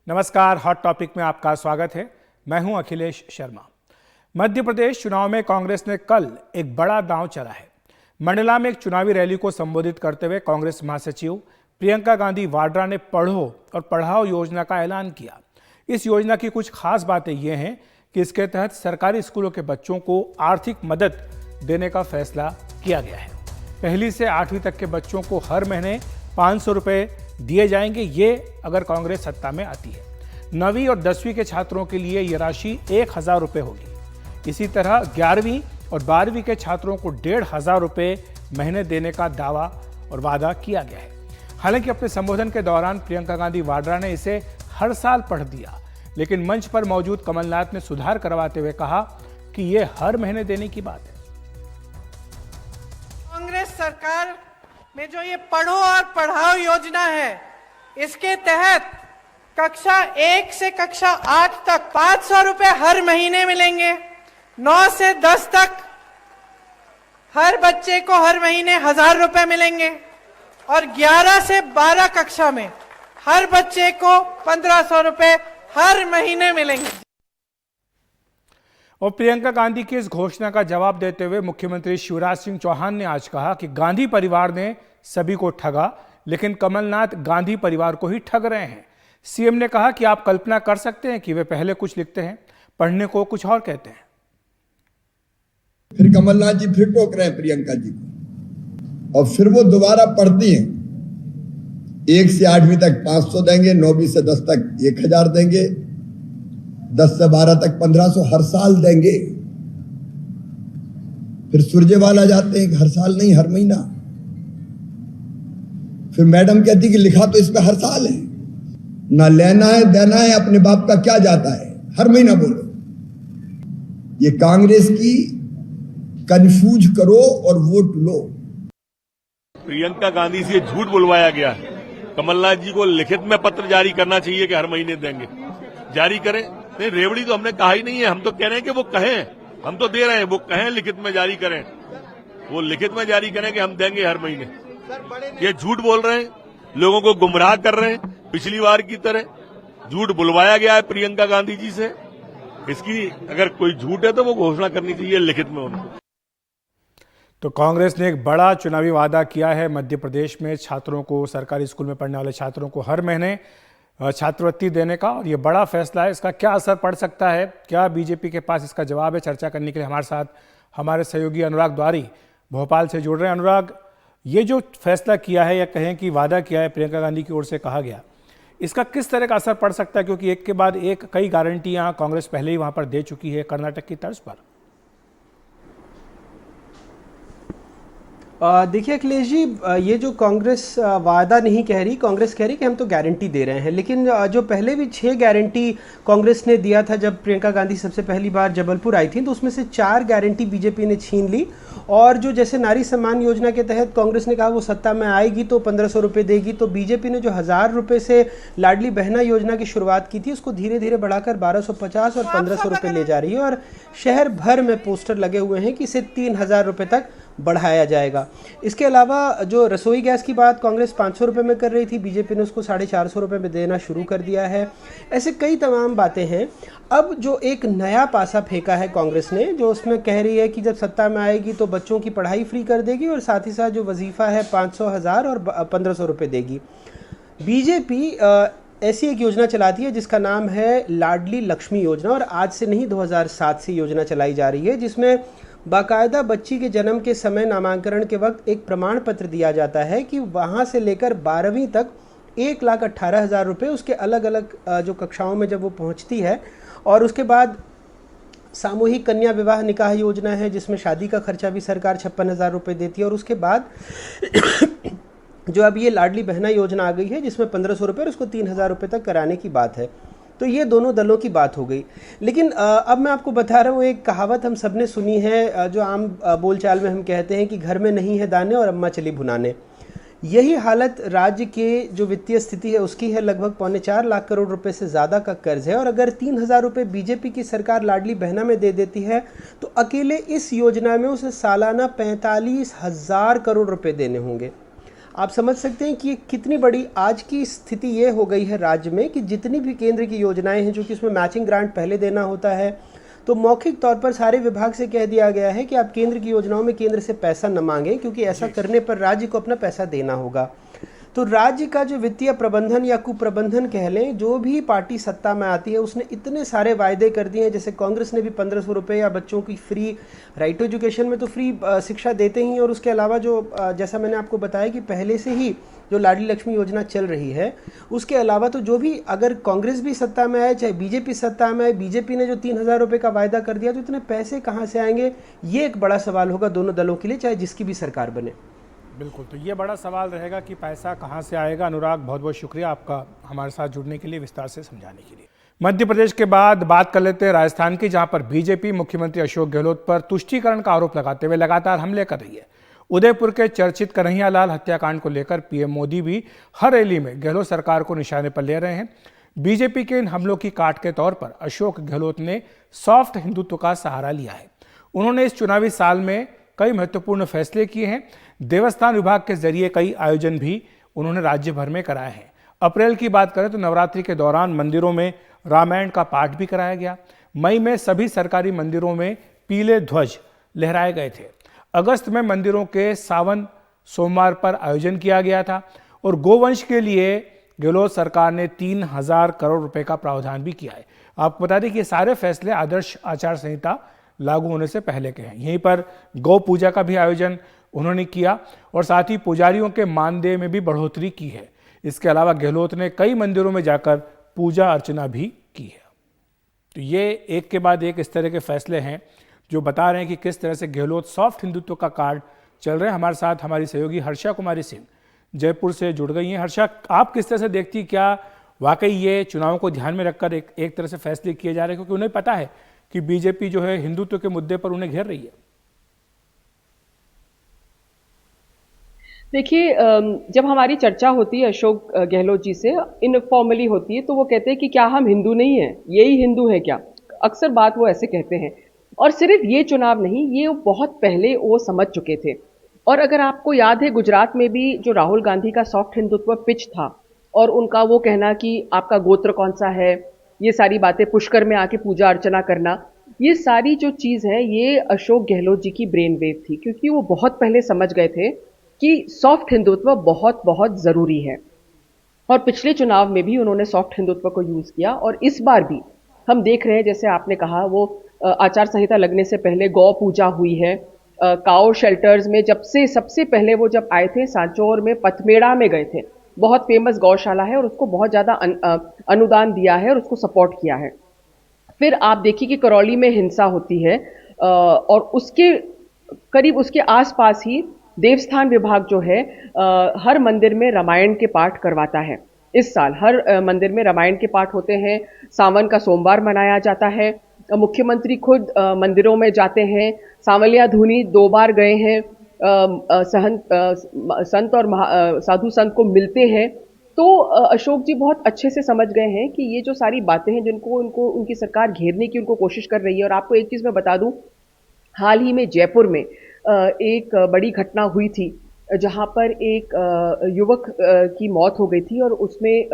नमस्कार, hot topic में आपका स्वागत है। मैं हूं अखिलेश शर्मा। मध्य प्रदेश चुनाव में कांग्रेस ने कल एक बड़ा दांव चला है। मंडला में एक चुनावी रैली को संबोधित करते हुए कांग्रेस महासचिव प्रियंका गांधी वाड्रा ने पढ़ो और पढ़ाओ योजना का ऐलान किया। इस योजना की कुछ खास बातें ये हैं कि इसके तहत सरकारी स्कूलों के बच्चों को आर्थिक मदद देने का फैसला किया गया है। पहली से 8वीं तक के बच्चों को हर महीने 500 रुपये दिए जाएंगे, ये अगर कांग्रेस सत्ता में आती है। 9वीं और 10वीं के छात्रों के लिए ये राशि 1000 रुपये होगी। इसी तरह 11वीं और 12वीं के छात्रों को 1500 रुपये महीने देने का दावा और वादा किया गया है। हालांकि अपने संबोधन के दौरान प्रियंका गांधी वाड्रा ने इसे हर साल पढ़ दिया, लेकिन मंच पर मौजूद कमलनाथ ने सुधार करवाते हुए कहा कि ये हर महीने देने की बात है। कांग्रेस सरकार में जो ये पढ़ो और पढ़ाओ योजना है, इसके तहत कक्षा 1 से कक्षा 8 तक 500 रुपए हर महीने मिलेंगे। 9 से 10 तक हर बच्चे को हर महीने 1000 रुपए मिलेंगे और 11 से 12 कक्षा में हर बच्चे को 1500 रुपए हर महीने मिलेंगे। और प्रियंका गांधी की इस घोषणा का जवाब देते हुए मुख्यमंत्री शिवराज सिंह चौहान ने आज कहा कि गांधी परिवार ने सभी को ठगा, लेकिन कमलनाथ गांधी परिवार को ही ठग रहे हैं। सीएम ने कहा कि आप कल्पना कर सकते हैं कि वे पहले कुछ लिखते हैं, पढ़ने को कुछ और कहते हैं। फिर कमलनाथ जी फिर टोक रहे हैं प्रियंका जी को, और फिर वो दोबारा पढ़ती हैं। 1 से 8वीं तक 500 देंगे, 9वीं से 10 तक 1000 देंगे, 10 से 12 तक 1500 हर साल देंगे। फिर सुरजेवाला जाते हैं, हर साल नहीं हर महीना। फिर मैडम कहती कि लिखा तो इस पे हर साल है, ना लेना है देना है, अपने बाप का क्या जाता है, हर महीना बोलो। ये कांग्रेस की कंफ्यूज करो और वोट लो। प्रियंका गांधी से झूठ बुलवाया गया है। कमलनाथ जी को लिखित में पत्र जारी करना चाहिए कि हर महीने देंगे, जारी करें। नहीं, रेवड़ी तो हमने कहा ही नहीं है। हम तो कह रहे हैं कि वो कहें, हम तो दे रहे हैं, वो कहें लिखित में जारी करें, वो लिखित में जारी करें कि हम देंगे हर महीने। ये झूठ बोल रहे हैं, लोगों को गुमराह कर रहे हैं। पिछली बार की तरह झूठ बुलवाया गया है प्रियंका गांधी जी से। इसकी अगर कोई झूठ है तो वो घोषणा करनी चाहिए लिखित में उनको। तो कांग्रेस ने एक बड़ा चुनावी वादा किया है। मध्य प्रदेश में छात्रों को, सरकारी स्कूल में पढ़ने वाले छात्रों को हर महीने छात्रवृत्ति देने का, और ये बड़ा फैसला है। इसका क्या असर पड़ सकता है, क्या बीजेपी के पास इसका जवाब है? चर्चा करने के लिए हमारे साथ हमारे सहयोगी अनुराग द्वारी भोपाल से जुड़ रहे हैं। अनुराग, ये जो फैसला किया है या कहें कि वादा किया है प्रियंका गांधी की ओर से कहा गया, इसका किस तरह का असर पड़ सकता है? क्योंकि एक के बाद एक कई गारंटियां कांग्रेस पहले ही वहां पर दे चुकी है, कर्नाटक की तर्ज पर। देखिए अखिलेश जी, ये जो कांग्रेस वादा नहीं कह रही, कांग्रेस कह रही कि हम तो गारंटी दे रहे हैं। लेकिन जो पहले भी 6 गारंटी कांग्रेस ने दिया था जब प्रियंका गांधी सबसे पहली बार जबलपुर आई थी, तो उसमें से 4 गारंटी बीजेपी ने छीन ली। और जो जैसे नारी सम्मान योजना के तहत कांग्रेस ने कहा वो सत्ता में आएगी तो 1500 रुपये देगी, तो बीजेपी ने जो 1000 रुपये से लाडली बहना योजना की शुरुआत की थी, उसको धीरे धीरे बढ़ाकर 1250 और 1500 रुपये ले जा रही है। और शहर भर में पोस्टर लगे हुए हैं कि इसे 3000 रुपये तक बढ़ाया जाएगा। इसके अलावा जो रसोई गैस की बात कांग्रेस 500 रुपये में कर रही थी, बीजेपी ने उसको 450 रुपये में देना शुरू कर दिया है। ऐसे कई तमाम बातें हैं। अब जो एक नया पासा फेंका है कांग्रेस ने, जो उसमें कह रही है कि जब सत्ता में आएगी तो बच्चों की पढ़ाई फ्री कर देगी और साथ ही साथ जो वजीफा है 500, 1000 और 1500 रुपये देगी। बीजेपी ऐसी एक योजना चलाती है जिसका नाम है लाडली लक्ष्मी योजना, और आज से नहीं 2007 से योजना चलाई जा रही है, जिसमें बाकायदा बच्ची के जन्म के समय नामांकन के वक्त एक प्रमाण पत्र दिया जाता है कि वहाँ से लेकर 12वीं तक 1,18,000 रुपये उसके अलग अलग जो कक्षाओं में जब वो पहुँचती है। और उसके बाद सामूहिक कन्या विवाह निकाह योजना है जिसमें शादी का खर्चा भी सरकार 56,000 रुपये देती है। और उसके बाद जो अब ये लाडली बहना योजना आ गई है जिसमें 1500 रुपये और उसको 3000 रुपये तक कराने की बात है। तो ये दोनों दलों की बात हो गई। लेकिन अब मैं आपको बता रहा हूँ, एक कहावत हम सब ने सुनी है, जो आम बोलचाल में हम कहते हैं कि घर में नहीं है दाने और अम्मा चली भुनाने। यही हालत राज्य के जो वित्तीय स्थिति है उसकी है। लगभग 4.25 लाख करोड़ रुपए से ज़्यादा का कर्ज है। और अगर 3000 रुपये बीजेपी की सरकार लाडली बहना में दे देती है तो अकेले इस योजना में उसे सालाना 45,000 करोड़ रुपए देने होंगे। आप समझ सकते हैं कि ये कितनी बड़ी आज की स्थिति ये हो गई है राज्य में कि जितनी भी केंद्र की योजनाएं हैं, जो कि उसमें मैचिंग ग्रांट पहले देना होता है, तो मौखिक तौर पर सारे विभाग से कह दिया गया है कि आप केंद्र की योजनाओं में केंद्र से पैसा न मांगें, क्योंकि ऐसा करने पर राज्य को अपना पैसा देना होगा। तो राज्य का जो वित्तीय प्रबंधन या कुप्रबंधन कह लें, जो भी पार्टी सत्ता में आती है उसने इतने सारे वायदे कर दिए हैं। जैसे कांग्रेस ने भी 1500 रुपये या बच्चों की फ्री राइट टू एजुकेशन में तो फ्री शिक्षा देते ही, और उसके अलावा जो जैसा मैंने आपको बताया कि पहले से ही जो लाडली लक्ष्मी योजना चल रही है, उसके अलावा तो जो भी अगर कांग्रेस भी सत्ता में आए चाहे बीजेपी सत्ता में आए, बीजेपी ने जो 3000 रुपये का वायदा कर दिया, तो इतने पैसे कहाँ से आएंगे, ये एक बड़ा सवाल होगा दोनों दलों के लिए, चाहे जिसकी भी सरकार बने। बिल्कुल, तो ये बड़ा सवाल रहेगा कि पैसा कहाँ से आएगा। अनुराग, बहुत बहुत शुक्रिया आपका हमारे साथ जुड़ने के लिए, विस्तार से समझाने के लिए। मध्य प्रदेश के बाद बात कर लेते हैं राजस्थान की, जहां पर बीजेपी मुख्यमंत्री अशोक गहलोत पर तुष्टीकरण का आरोप लगाते हुए लगातार हमले कर रही है। उदयपुर के चर्चित कन्हैयालाल हत्याकांड को लेकर पीएम मोदी भी हर रैली में गहलोत सरकार को निशाने पर ले रहे हैं। बीजेपी के इन हमलों की काट के तौर पर अशोक गहलोत ने सॉफ्ट हिंदुत्व का सहारा लिया है। उन्होंने इस चुनावी साल में कई महत्वपूर्ण फैसले किए हैं। देवस्थान विभाग के जरिए कई आयोजन भी उन्होंने राज्य भर में कराए हैं। अप्रैल की बात करें तो नवरात्रि के दौरान मंदिरों में रामायण का पाठ भी कराया गया। मई में सभी सरकारी मंदिरों में पीले ध्वज लहराए गए थे। अगस्त में मंदिरों के सावन सोमवार पर आयोजन किया गया था। और गोवंश के लिए गहलोत सरकार ने 3000 करोड़ रुपए का प्रावधान भी किया है। आपको बता दें कि ये सारे फैसले आदर्श आचार संहिता लागू होने से पहले के हैं। यहीं पर गौ पूजा का भी आयोजन उन्होंने किया और साथ ही पुजारियों के मानदेय में भी बढ़ोतरी की है। इसके अलावा गहलोत ने कई मंदिरों में जाकर पूजा अर्चना भी की है। तो ये एक के बाद एक इस तरह के फैसले हैं जो बता रहे हैं कि किस तरह से गहलोत सॉफ्ट हिंदुत्व का कार्ड चल रहे हैं। हमारे साथ हमारी सहयोगी हर्षा कुमारी सिंह जयपुर से जुड़ गई हैं। हर्षा, आप किस तरह से देखती, क्या वाकई ये चुनाव को ध्यान में रखकर एक तरह से फैसले किए जा रहे हैं, क्योंकि उन्हें पता है कि बीजेपी जो है हिंदुत्व के मुद्दे पर उन्हें घेर रही है? देखिए, जब हमारी चर्चा होती है अशोक गहलोत जी से, इनफॉर्मली होती है, तो वो कहते हैं कि क्या हम हिंदू नहीं हैं, यही हिंदू है क्या? अक्सर बात वो ऐसे कहते हैं। और सिर्फ ये चुनाव नहीं, ये बहुत पहले वो समझ चुके थे। और अगर आपको याद है, गुजरात में भी जो राहुल गांधी का सॉफ्ट हिंदुत्व पिच था और उनका वो कहना कि आपका गोत्र कौन सा है, ये सारी बातें, पुष्कर में आके पूजा अर्चना करना, ये सारी जो चीज़ है, ये अशोक गहलोत जी की ब्रेन वेव थी, क्योंकि वो बहुत पहले समझ गए थे कि सॉफ्ट हिंदुत्व बहुत बहुत ज़रूरी है। और पिछले चुनाव में भी उन्होंने सॉफ्ट हिंदुत्व को यूज़ किया, और इस बार भी हम देख रहे हैं, जैसे आपने कहा, वो आचार संहिता लगने से पहले गौ पूजा हुई है। काओ शेल्टर्स में जब से सबसे पहले वो जब आए थे, सांचौर में पथमेड़ा में गए थे, बहुत फेमस गौशाला है और उसको बहुत ज़्यादा अनुदान दिया है और उसको सपोर्ट किया है। फिर आप देखिए कि करौली में हिंसा होती है और उसके करीब उसके आसपास ही देवस्थान विभाग जो है हर मंदिर में रामायण के पाठ करवाता है। इस साल हर मंदिर में रामायण के पाठ होते हैं। सावन का सोमवार मनाया जाता है। मुख्यमंत्री खुद मंदिरों में जाते हैं। सांवलिया धुनी 2 बार गए हैं। संत और साधु संत को मिलते हैं। तो अशोक जी बहुत अच्छे से समझ गए हैं कि ये जो सारी बातें हैं जिनको उनकी सरकार घेरने की उनको कोशिश कर रही है। और आपको एक चीज़ मैं बता दूं, हाल ही में जयपुर में एक बड़ी घटना हुई थी जहां पर एक युवक की मौत हो गई थी और उसमें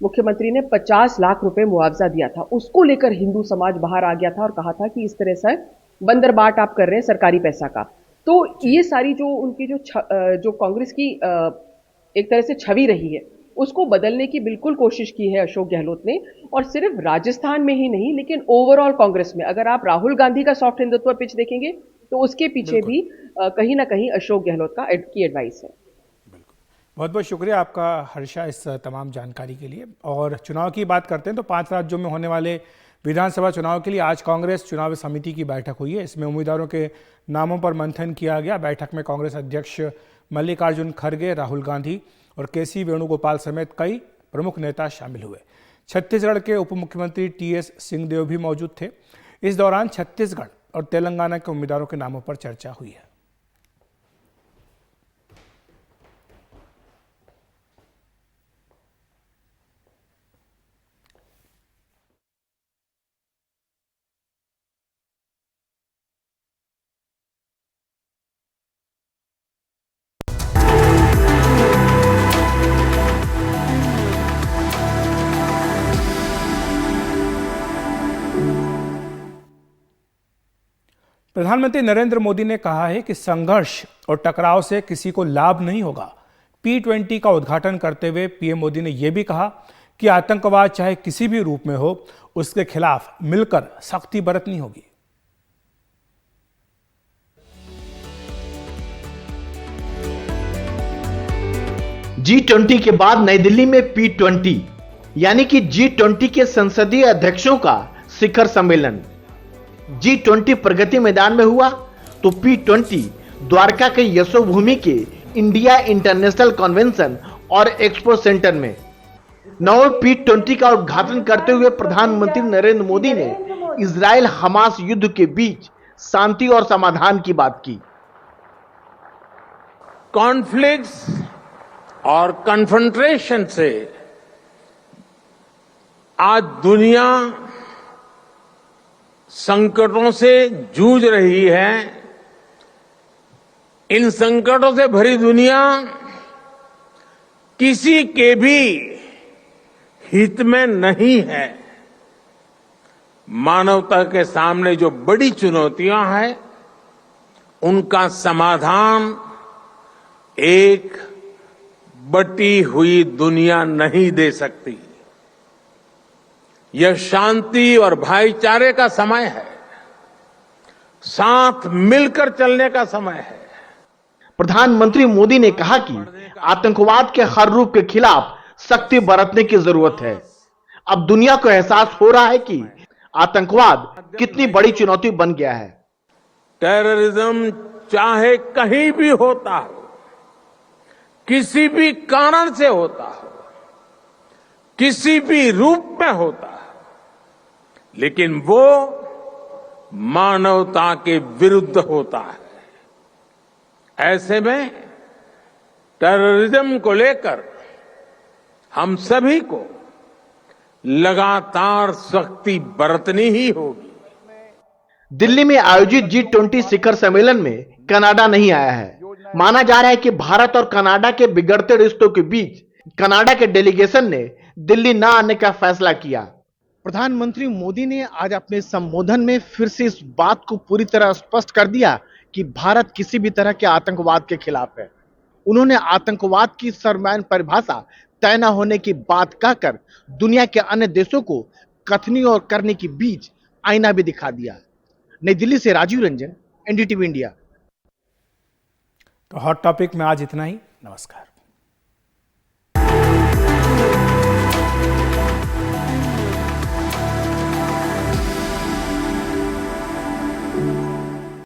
मुख्यमंत्री ने 50 लाख रुपए मुआवजा दिया था। उसको लेकर हिंदू समाज बाहर आ गया था और कहा था कि इस तरह से बंदरबाट आप कर रहे हैं सरकारी पैसा का। तो ये सारी जो उनकी जो कांग्रेस की एक तरह से छवि रही है, उसको बदलने की बिल्कुल कोशिश की है अशोक गहलोत ने। और सिर्फ राजस्थान में ही नहीं, लेकिन ओवरऑल कांग्रेस में अगर आप राहुल गांधी का सॉफ्ट हिंदुत्व पिच देखेंगे तो उसके पीछे भी कहीं ना कहीं अशोक गहलोत की एडवाइस है। बहुत बहुत शुक्रिया आपका हर्षा इस तमाम जानकारी के लिए। और चुनाव की बात करते हैं तो 5 राज्यों में होने वाले विधानसभा चुनाव के लिए आज कांग्रेस चुनाव समिति की बैठक हुई है। इसमें उम्मीदवारों के नामों पर मंथन किया गया। बैठक में कांग्रेस अध्यक्ष मल्लिकार्जुन खड़गे, राहुल गांधी और केसी वेणुगोपाल समेत कई प्रमुख नेता शामिल हुए। छत्तीसगढ़ के उप मुख्यमंत्री टीएस सिंहदेव भी मौजूद थे। इस दौरान छत्तीसगढ़ और तेलंगाना के उम्मीदवारों के नामों पर चर्चा हुई है। प्रधानमंत्री नरेंद्र मोदी ने कहा है कि संघर्ष और टकराव से किसी को लाभ नहीं होगा। P20 का उद्घाटन करते हुए पीएम मोदी ने यह भी कहा कि आतंकवाद चाहे किसी भी रूप में हो, उसके खिलाफ मिलकर सख्ती बरतनी होगी। G20 के बाद नई दिल्ली में P20 यानी कि G20 के संसदीय अध्यक्षों का शिखर सम्मेलन। G20 प्रगति मैदान में हुआ तो P20 द्वारका के यशोभूमि के इंडिया इंटरनेशनल कन्वेंशन और एक्सपो सेंटर में। नए P20 का उद्घाटन करते हुए प्रधानमंत्री नरेंद्र मोदी ने इजराइल हमास युद्ध के बीच शांति और समाधान की बात की। कॉन्फ्लिक्ट्स और कन्फ्रंट्रेशन से आज दुनिया संकटों से जूझ रही है। इन संकटों से भरी दुनिया किसी के भी हित में नहीं है। मानवता के सामने जो बड़ी चुनौतियां हैं, उनका समाधान एक बटी हुई दुनिया नहीं दे सकती। यह शांति और भाईचारे का समय है, साथ मिलकर चलने का समय है। प्रधानमंत्री मोदी ने कहा कि आतंकवाद के हर रूप के खिलाफ सख्ती बरतने की जरूरत है। अब दुनिया को एहसास हो रहा है कि आतंकवाद कितनी बड़ी चुनौती बन गया है। टेररिज्म चाहे कहीं भी होता हो, किसी भी कारण से होता हो, किसी भी रूप में होता हो, लेकिन वो मानवता के विरुद्ध होता है। ऐसे में टेररिज्म को लेकर हम सभी को लगातार सख्ती बरतनी ही होगी। दिल्ली में आयोजित G20 शिखर सम्मेलन में कनाडा नहीं आया है। माना जा रहा है कि भारत और कनाडा के बिगड़ते रिश्तों के बीच कनाडा के डेलीगेशन ने दिल्ली न आने का फैसला किया। प्रधानमंत्री मोदी ने आज अपने संबोधन में फिर से इस बात को पूरी तरह स्पष्ट कर दिया कि भारत किसी भी तरह के आतंकवाद के खिलाफ है। उन्होंने आतंकवाद की सर्वमान्य परिभाषा तय न होने की बात कहकर दुनिया के अन्य देशों को कथनी और करने के बीच आईना भी दिखा दिया। नई दिल्ली से राजीव रंजन, एनडीटीवी इंडिया। तो हॉट टॉपिक में आज इतना ही। नमस्कार।